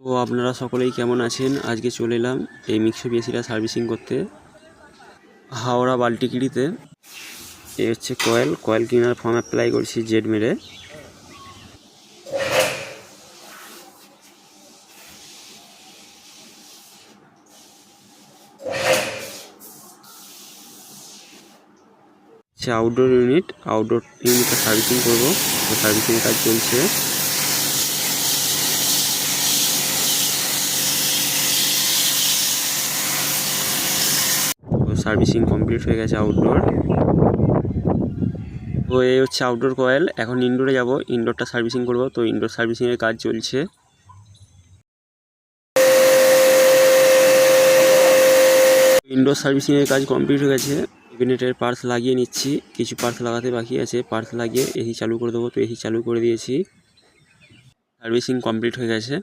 তো আপনারা সকলেই কেমন আছেন? আজকে চলে এলাম এই মিক্সো এসিটা সার্ভিসিং করতে হাওড়া বাল্টিকিড়িতে। এই হচ্ছে কয়েল ক্লিনার ফর্ম অ্যাপ্লাই করছি জেড মেরে। আউটডোর ইউনিটটা সার্ভিসিং করবো, তো সার্ভিসিং কাজ চলছে। তো সার্ভিসিং কমপ্লিট হয়ে গেছে আউটডোর। তো এই হচ্ছে আউটডোর কয়েল। এখন ইনডোরে যাব, ইনডোরটা সার্ভিসিং করব। তো ইনডোর সার্ভিসিংয়ের কাজ চলছে। ইনডোর সার্ভিসিংয়ের কাজ কমপ্লিট হয়ে গেছে। ক্যাবিনেটের পার্টস লাগিয়ে নিচ্ছি, কিছু পার্টস লাগাতে বাকি আছে। পার্টস লাগিয়ে এসি চালু করে দেবো। তো এসি চালু করে দিয়েছি, সার্ভিসিং কমপ্লিট হয়ে গেছে।